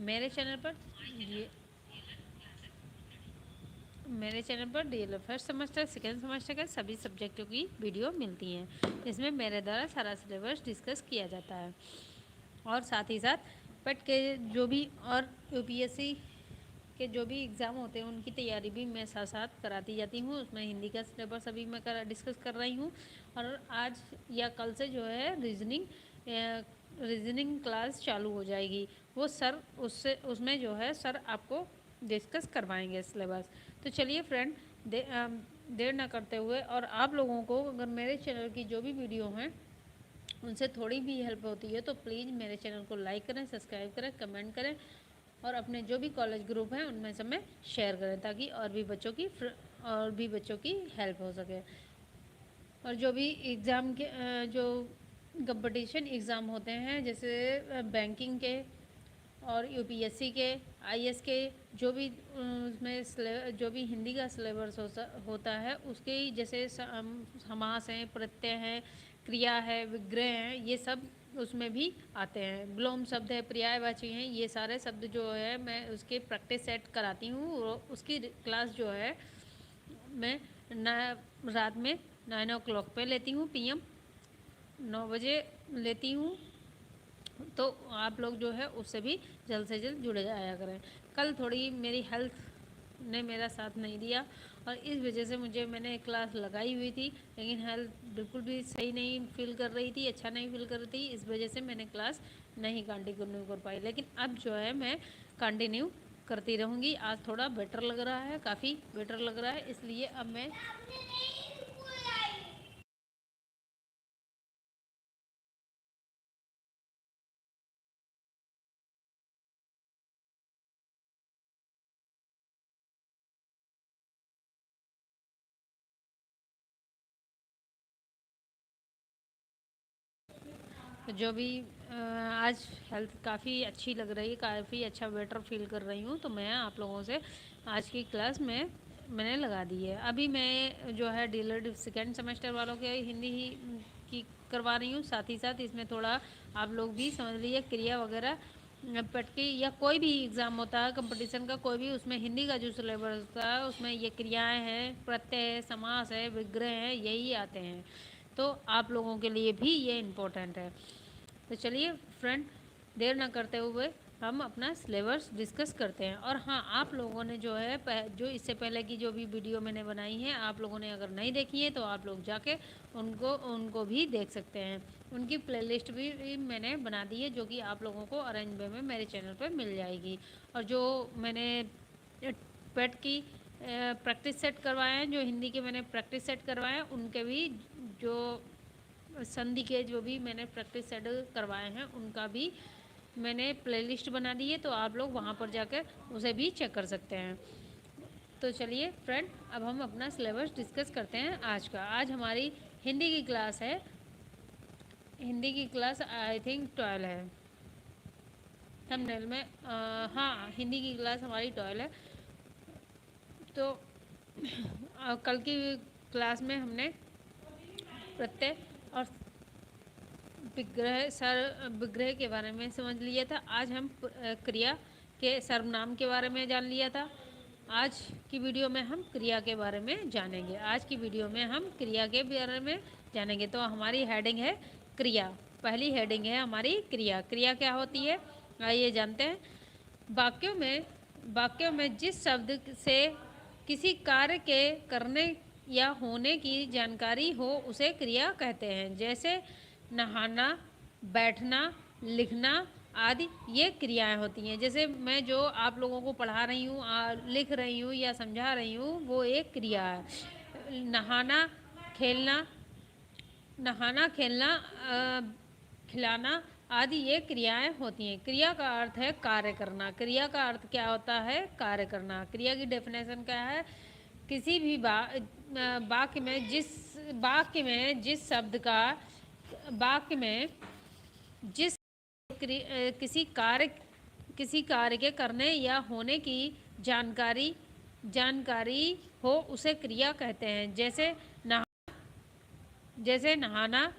मेरे चैनल पर ये मेरे चैनल पर DElEd first semester second semester के सभी सब्जेक्टों की वीडियो मिलती हैं। इसमें मेरे द्वारा सारा सिलेबस डिस्कस किया जाता है और साथ ही साथ पेट के जो भी और यूपीएससी के जो भी एग्ज़ाम होते हैं उनकी तैयारी भी मैं साथ साथ कराती जाती हूँ। उसमें हिंदी का सिलेबस अभी मैं डिस्कस कर रही हूँ और आज या कल से जो है रीजनिंग क्लास चालू हो जाएगी। वो सर उसमें जो है सर आपको डिस्कस करवाएंगे सिलेबस। तो चलिए फ्रेंड, देर ना करते हुए, और आप लोगों को अगर मेरे चैनल की जो भी वीडियो हैं उनसे थोड़ी भी हेल्प होती है तो प्लीज़ मेरे चैनल को लाइक करें, सब्सक्राइब करें, कमेंट करें और अपने जो भी कॉलेज ग्रुप हैं उनमें सब में शेयर करें ताकि और भी बच्चों की हेल्प हो सके। और जो भी एग्ज़ाम के जो कंपटीशन एग्ज़ाम होते हैं जैसे बैंकिंग के और यूपीएससी के, आईएएस के, जो भी उसमें जो भी हिंदी का सिलेबस होता है उसके जैसे समास हैं, प्रत्यय हैं, क्रिया है, विग्रह हैं, ये सब उसमें भी आते हैं। विलोम शब्द है, पर्यायवाची हैं, ये सारे शब्द जो है मैं उसके प्रैक्टिस सेट कराती हूँ। उसकी क्लास जो है मैं रात में 9 o'clock पे लेती हूँ, पीएम 9 बजे लेती हूँ। तो आप लोग जो है उससे भी जल्द से जल्द जुड़ जाया करें। कल थोड़ी मेरी हेल्थ ने मेरा साथ नहीं दिया और इस वजह से मैंने क्लास लगाई हुई थी लेकिन हेल्थ बिल्कुल भी सही नहीं फील कर रही थी, अच्छा नहीं फील कर रही थी, इस वजह से मैंने क्लास नहीं कंटिन्यू कर पाई। लेकिन अब जो है मैं कंटिन्यू करती रहूँगी। आज थोड़ा बेटर लग रहा है, काफ़ी बेटर लग रहा है, इसलिए अब मैं जो भी आज हेल्थ काफ़ी अच्छी लग रही है, काफ़ी अच्छा बेटर फील कर रही हूँ, तो मैं आप लोगों से आज की क्लास में मैंने लगा दी है। अभी मैं जो है डीलर सेकेंड सेमेस्टर वालों के हिंदी ही की करवा रही हूँ, साथ ही साथ इसमें थोड़ा आप लोग भी समझ लीजिए क्रिया वगैरह पटकी या कोई भी एग्ज़ाम होता है कंपटीशन का कोई भी, उसमें हिंदी का जो सिलेबस होता है उसमें ये क्रियाएँ हैं, प्रत्यय है, समास है, विग्रह है, यही आते हैं। तो आप लोगों के लिए भी ये इम्पोर्टेंट है। तो चलिए फ्रेंड, देर ना करते हुए हम अपना सिलेबस डिस्कस करते हैं। और हाँ, आप लोगों ने जो है जो इससे पहले की जो भी वीडियो मैंने बनाई है आप लोगों ने अगर नहीं देखी है तो आप लोग जाके उनको भी देख सकते हैं। उनकी प्लेलिस्ट भी मैंने बना दी है जो कि आप लोगों को अरेंज वे में मेरे चैनल पर मिल जाएगी। और जो मैंने पेट की प्रैक्टिस सेट करवाए हैं, जो हिंदी के मैंने प्रैक्टिस सेट करवाए हैं उनके भी जो संधि के जो भी मैंने प्रैक्टिस सेट करवाए हैं उनका भी मैंने प्लेलिस्ट बना दी है, तो आप लोग वहाँ पर जाकर उसे भी चेक कर सकते हैं। तो चलिए फ्रेंड, अब हम अपना सिलेबस डिस्कस करते हैं आज का। आज हमारी हिंदी की क्लास है, हिंदी की क्लास आई थिंक 12 है थंबनेल में। हाँ, हिंदी की क्लास हमारी 12 है। तो कल की क्लास में हमने प्रत्यय और विग्रह के बारे में समझ लिया था। आज हम क्रिया के सर्वनाम के बारे में जान लिया था। आज की वीडियो में हम क्रिया के बारे में जानेंगे। आज की वीडियो में हम क्रिया के बारे में जानेंगे। तो हमारी हेडिंग है क्रिया। पहली हेडिंग है हमारी क्रिया। क्रिया क्या होती है आइए जानते हैं। वाक्यों में जिस शब्द से किसी कार्य के करने या होने की जानकारी हो उसे क्रिया कहते हैं। जैसे नहाना, बैठना, लिखना आदि ये क्रियाएं होती हैं। जैसे मैं जो आप लोगों को पढ़ा रही हूँ, लिख रही हूँ या समझा रही हूँ, वो एक क्रिया है। खेलना नहाना, खेलना, खिलाना आदि ये क्रियाएं होती हैं। क्रिया का अर्थ है कार्य करना। क्रिया का अर्थ क्या होता है? कार्य करना। क्रिया की डेफिनेशन क्या है? किसी भी वाक्य में जिस शब्द का वाक्य में जिस किसी कार्य के करने या होने की जानकारी जानकारी हो उसे क्रिया कहते हैं। जैसे नहाना,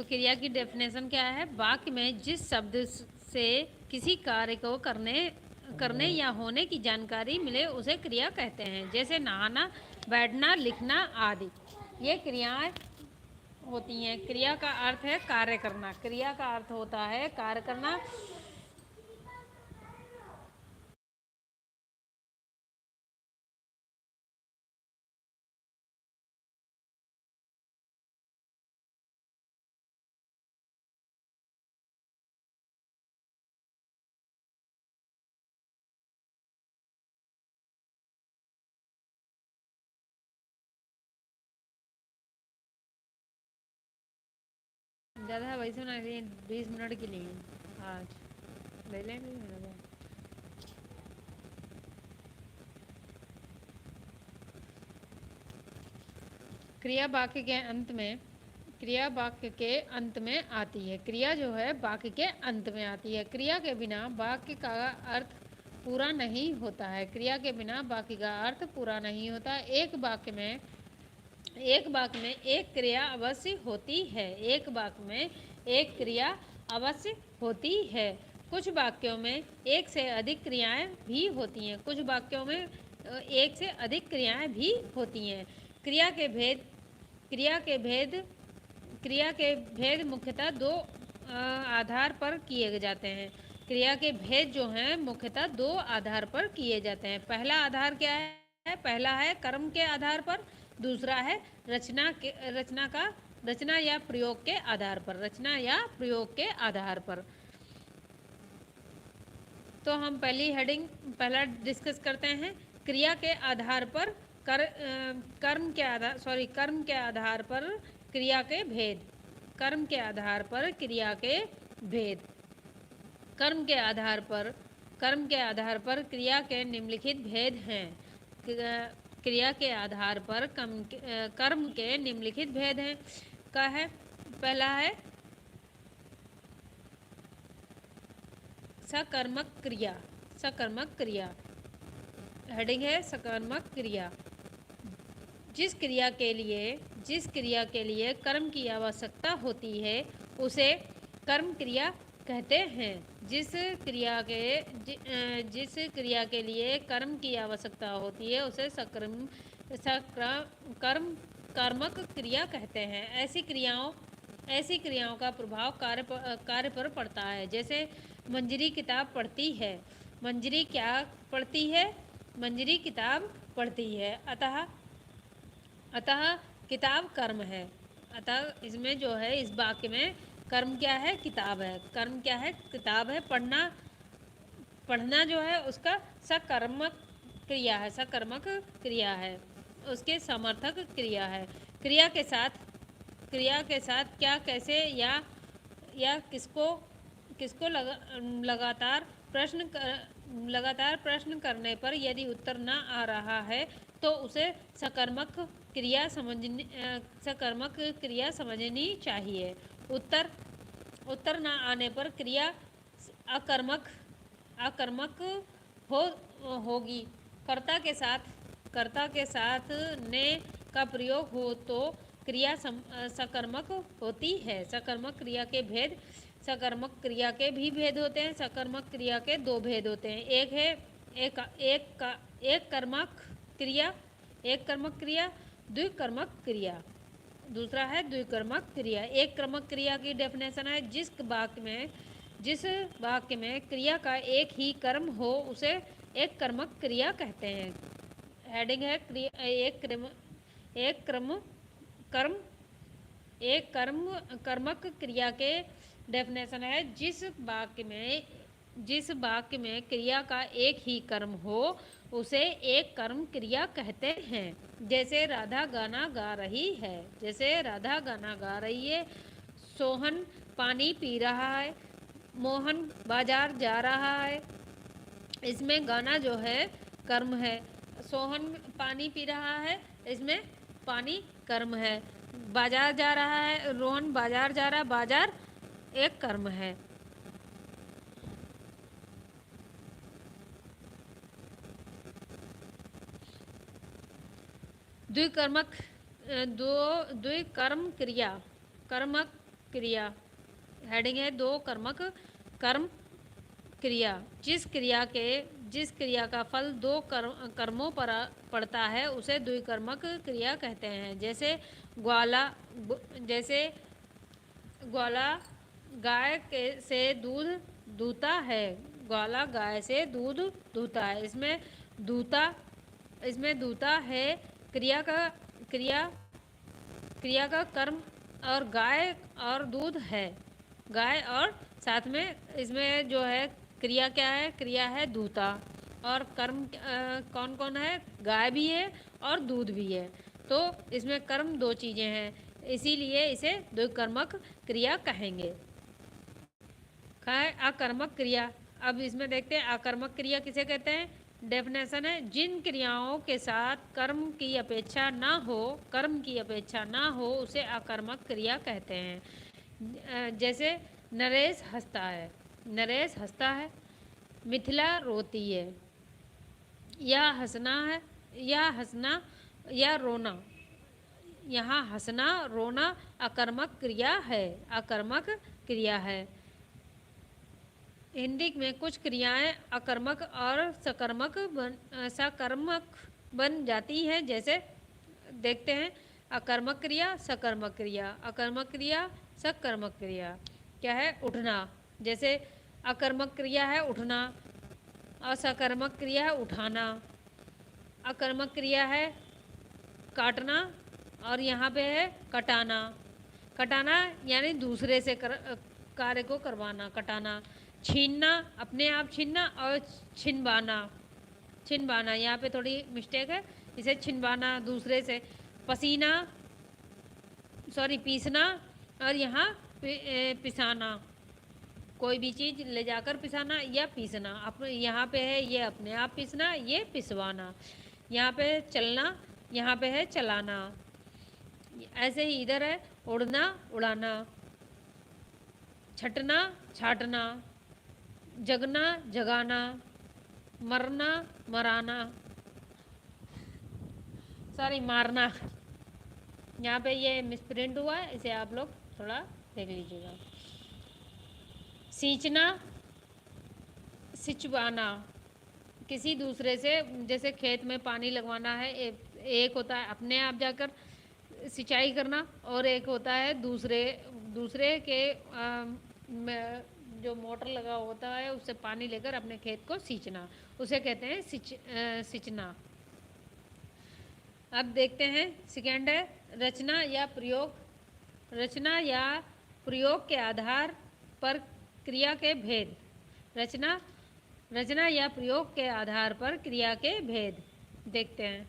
तो क्रिया की डेफिनेशन क्या है? वाक्य में जिस शब्द से किसी कार्य को करने या होने की जानकारी मिले उसे क्रिया कहते हैं। जैसे नहाना, बैठना, लिखना आदि ये क्रियाएं होती हैं। क्रिया का अर्थ है कार्य करना। क्रिया का अर्थ होता है कार्य करना। ज़्यादा वैसे ना 20 मिनट के लिए आज ले लेंगे। क्रिया वाक्य के अंत में क्रिया वाक्य के अंत में आती है। क्रिया जो है वाक्य के अंत में आती है। क्रिया के बिना वाक्य का अर्थ पूरा नहीं होता है। क्रिया के बिना वाक्य का अर्थ पूरा नहीं होता। एक वाक्य में एक क्रिया अवश्य होती है। एक वाक्य में एक क्रिया अवश्य होती है। कुछ वाक्यों में एक से अधिक क्रियाएं भी होती हैं। कुछ वाक्यों में एक से अधिक क्रियाएं भी होती हैं। क्रिया के भेद क्रिया के भेद मुख्यतः दो आधार पर किए जाते हैं। क्रिया के भेद जो हैं मुख्यतः दो आधार पर किए जाते हैं। पहला आधार क्या है? पहला है कर्म के आधार पर। दूसरा है रचना या प्रयोग के आधार पर। रचना या प्रयोग के आधार पर। तो हम पहला डिस्कस करते हैं। क्रिया के आधार पर कर्म के आधार पर क्रिया के भेद। कर्म के आधार पर क्रिया के भेद। कर्म के आधार पर क्रिया के निम्नलिखित भेद हैं। क्रिया के आधार पर कर्म के निम्नलिखित भेद हैं। का है पहला है सकर्मक क्रिया। हेडिंग है सकर्मक क्रिया। जिस क्रिया के लिए कर्म की आवश्यकता होती है उसे कर्म क्रिया कहते हैं। जिस क्रिया के लिए कर्म की आवश्यकता होती है उसे कर्मक क्रिया कहते हैं। ऐसी क्रियाओं का प्रभाव कार्य पर पड़ता है। जैसे मंजरी किताब पढ़ती है। मंजरी क्या पढ़ती है? मंजरी किताब पढ़ती है। अतः किताब कर्म है। अतः इसमें जो है इस वाक्य में कर्म क्या है? किताब है। कर्म क्या है? किताब है। पढ़ना जो है उसका सकर्मक क्रिया है। उसके समर्थक क्रिया है। क्रिया के साथ क्या, कैसे या किसको लगातार प्रश्न करने पर यदि उत्तर न आ रहा है तो उसे सकर्मक क्रिया समझनी चाहिए। उत्तर न आने पर क्रिया अकर्मक होगी। कर्ता के साथ ने का प्रयोग हो तो क्रिया सकर्मक होती है। सकर्मक क्रिया के भेद। सकर्मक क्रिया के भी भेद होते हैं। सकर्मक क्रिया के दो भेद होते हैं। एक कर्मक क्रिया, द्विकर्मक क्रिया। दूसरा है द्विकर्मक क्रिया। एक कर्मक क्रिया की डेफिनेशन है जिस वाक्य में क्रिया का एक ही कर्म हो उसे एक कर्मक क्रिया कहते हैं। हेडिंग है कर्मक क्रिया के डेफिनेशन है जिस वाक्य में क्रिया का एक ही कर्म हो उसे एक कर्म क्रिया कहते हैं। जैसे राधा गाना गा रही है। सोहन पानी पी रहा है। मोहन बाजार जा रहा है। इसमें गाना जो है कर्म है। सोहन पानी पी रहा है, इसमें पानी कर्म है। बाजार जा रहा है, रोहन बाजार जा रहा है, बाजार एक कर्म है। द्विकर्म क्रिया। क्रिया। हेडिंग है दो कर्मक कर्म क्रिया। जिस क्रिया का फल दो कर्मों पर पड़ता है उसे द्विकर्मक क्रिया कहते हैं। जैसे ग्वाला गाय से दूध दूता है। ग्वाला गाय से दूध दूता है। इसमें दूता है क्रिया का कर्म, और गाय और दूध है। गाय और साथ में इसमें जो है क्रिया क्या है, क्रिया है दूता, और कर्म कौन कौन है, गाय भी है और दूध भी है। तो इसमें कर्म दो चीज़ें हैं, इसीलिए इसे द्विकर्मक क्रिया कहेंगे। आकर्मक क्रिया। अब इसमें देखते हैं आकर्मक क्रिया किसे कहते हैं। डेफिनेशन है, जिन क्रियाओं के साथ कर्म की अपेक्षा ना हो उसे आकर्मक क्रिया कहते हैं। जैसे नरेश हंसता है, मिथिला रोती है, या हंसना या रोना। यहाँ हंसना रोना आकर्मक क्रिया है। हिंदी में कुछ क्रियाएं अकर्मक और सकर्मक बन जाती हैं। जैसे देखते हैं अकर्मक क्रिया, सकर्मक क्रिया। क्या है, उठना। जैसे अकर्मक क्रिया है उठना, और सकर्मक क्रिया है उठाना। अकर्मक क्रिया है काटना, और यहाँ पे है कटाना यानी दूसरे से कार्य को करवाना, कटाना। छीनना, अपने आप छीनना, और छिनवाना यहाँ पे थोड़ी मिस्टेक है, इसे छिनवाना दूसरे से। पीसना, और यहाँ पिसाना, कोई भी चीज़ ले जाकर पिसाना या पीसना। यहाँ पे है ये अपने आप पीसना, ये पिसवाना। यहाँ पे चलना, यहाँ पे है चलाना। ऐसे ही इधर है उड़ना, उड़ाना, छटना, छाटना, जगना, जगाना, मरना, मारना। यहाँ पे ये मिसप्रिंट हुआ है, इसे आप लोग थोड़ा देख लीजिएगा। सींचना, सिंचवाना, किसी दूसरे से, जैसे खेत में पानी लगवाना है, एक होता है अपने आप जाकर सिंचाई करना, और एक होता है दूसरे के जो मोटर लगा होता है उससे पानी लेकर अपने खेत को सींचना, उसे कहते हैं सींचना। अब देखते हैं सेकेंड है रचना या प्रयोग के आधार पर क्रिया के भेद। रचना या प्रयोग के आधार पर क्रिया के भेद देखते हैं।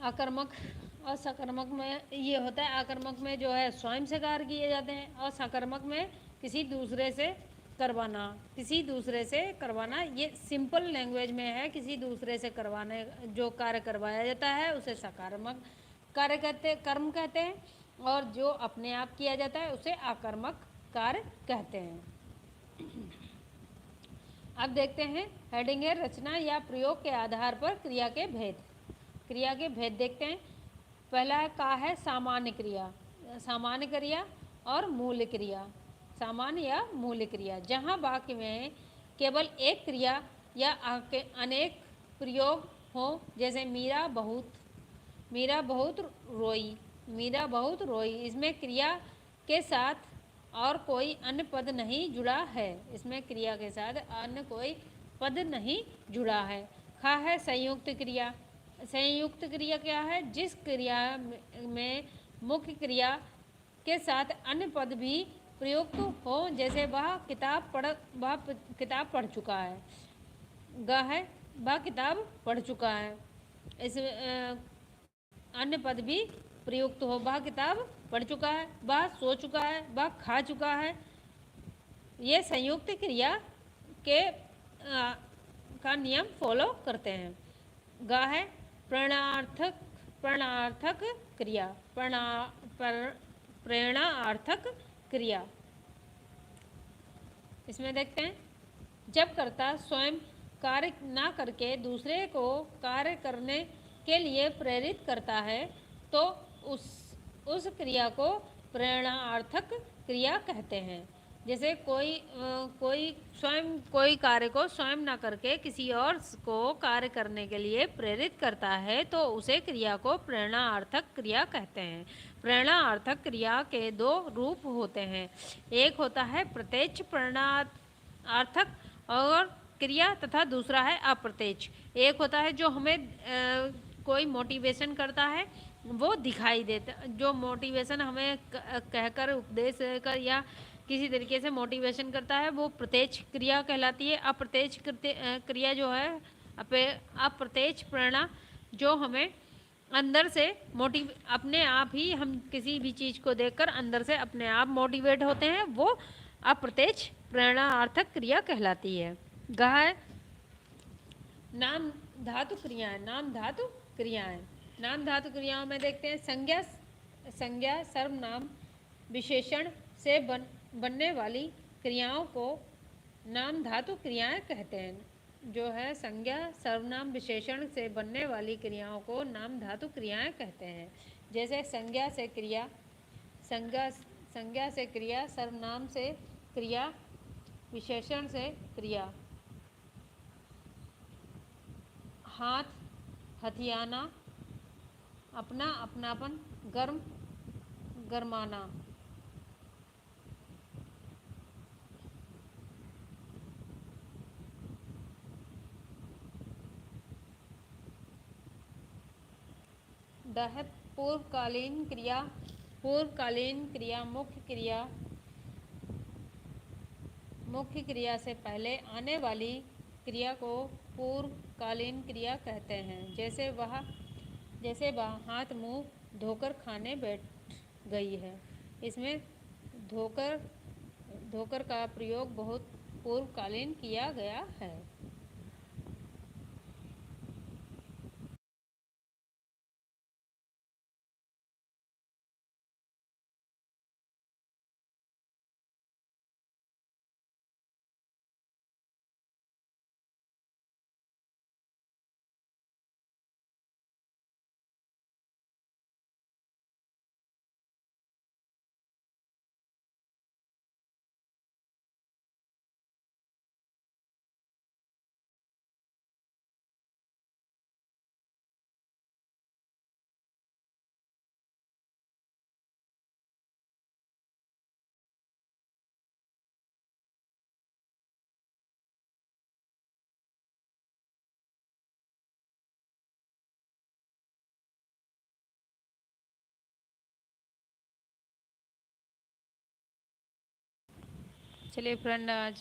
आकर्मक और सकर्मक में ये होता है, आकर्मक में जो है स्वयं से कार्य किए जाते हैं, और सकर्मक में किसी दूसरे से करवाना। ये सिंपल लैंग्वेज में है, किसी दूसरे से करवाने जो कार्य करवाया जाता है उसे सकर्मक कर्म कहते हैं, और जो अपने आप किया जाता है उसे आकर्मक कार्य कहते हैं। अब देखते हैं हेडिंग है रचना या प्रयोग के आधार पर क्रिया के भेद देखते हैं। पहला है सामान्य क्रिया और मूल क्रिया। सामान्य या मूल क्रिया, जहाँ वाक्य में केवल एक क्रिया या अनेक प्रयोग हो, जैसे मीरा बहुत रोई। इसमें क्रिया के साथ और कोई अन्य पद नहीं जुड़ा है। इसमें क्रिया के साथ अन्य कोई पद नहीं जुड़ा है। है संयुक्त क्रिया क्या है, जिस क्रिया में मुख्य क्रिया के साथ अन्य पद भी प्रयुक्त हो, जैसे वह किताब पढ़ चुका है। वह किताब पढ़ चुका है। इस अन्य पद भी प्रयुक्त हो, वह किताब पढ़ चुका है, वह सो चुका है, वह खा चुका है। ये संयुक्त क्रिया के का नियम फॉलो करते हैं। ग है प्रेरणार्थक प्रेरणार्थक क्रिया, प्रेरणार्थक क्रिया। इसमें देखते हैं, जब कर्ता स्वयं कार्य ना करके दूसरे को कार्य करने के लिए प्रेरित करता है तो उस क्रिया को प्रेरणार्थक क्रिया कहते हैं। जैसे कोई स्वयं कोई कार्य को स्वयं ना करके किसी और को कार्य करने के लिए प्रेरित करता है तो उसे क्रिया को प्रेरणार्थक क्रिया कहते हैं। प्रेरणार्थक क्रिया के दो रूप होते हैं, एक होता है प्रत्यक्ष प्रेरणार्थक और क्रिया तथा दूसरा है अप्रत्यक्ष। एक होता है जो हमें कोई मोटिवेशन करता है वो दिखाई देता, जो मोटिवेशन हमें कहकर उपदेश कर या किसी तरीके से मोटिवेशन करता है वो प्रत्यक्ष क्रिया कहलाती है। अप्रत्यक्ष क्रिया जो है अप्रत्यक्ष प्रेरणा जो हमें अंदर से अपने आप ही हम किसी भी चीज़ को देखकर अंदर से अपने आप मोटिवेट होते हैं, वो अप्रत्यक्ष प्रेरणार्थक क्रिया कहलाती है। ग है नाम धातु क्रियाएं। नाम धातु क्रियाएं, नाम धातु क्रियाओं में देखते हैं, संज्ञा सर्वनाम विशेषण से बनने वाली क्रियाओं को नाम धातु क्रियाएं कहते हैं। जो है संज्ञा सर्वनाम विशेषण से बनने वाली क्रियाओं को नाम धातु क्रियाएं कहते हैं। जैसे संज्ञा से क्रिया, संज्ञा से क्रिया, सर्वनाम से क्रिया, विशेषण से क्रिया। हाथ हथियाना, अपना अपनापन, गर्म गरमाना। द है पूर्वकालीन क्रिया। पूर्वकालीन क्रिया मुख्य क्रिया से पहले आने वाली क्रिया को पूर्वकालीन क्रिया कहते हैं। जैसे वह हाथ मुंह धोकर खाने बैठ गई है। इसमें धोकर का प्रयोग बहुत पूर्वकालीन किया गया है। चलिए फ्रेंड, आज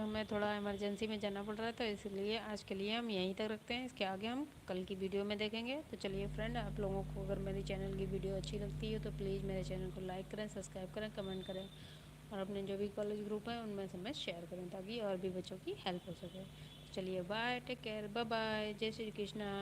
हमें थोड़ा इमरजेंसी में जाना पड़ रहा है तो इसलिए आज के लिए हम यहीं तक रखते हैं। इसके आगे हम कल की वीडियो में देखेंगे। तो चलिए फ्रेंड, आप लोगों को अगर मेरी चैनल की वीडियो अच्छी लगती है तो प्लीज़ मेरे चैनल को लाइक करें, सब्सक्राइब करें, कमेंट करें और अपने जो भी कॉलेज ग्रुप हैं उनमें सब में शेयर करें ताकि और भी बच्चों की हेल्प हो सके। चलिए bye, take care, bye bye, जय श्री कृष्णा।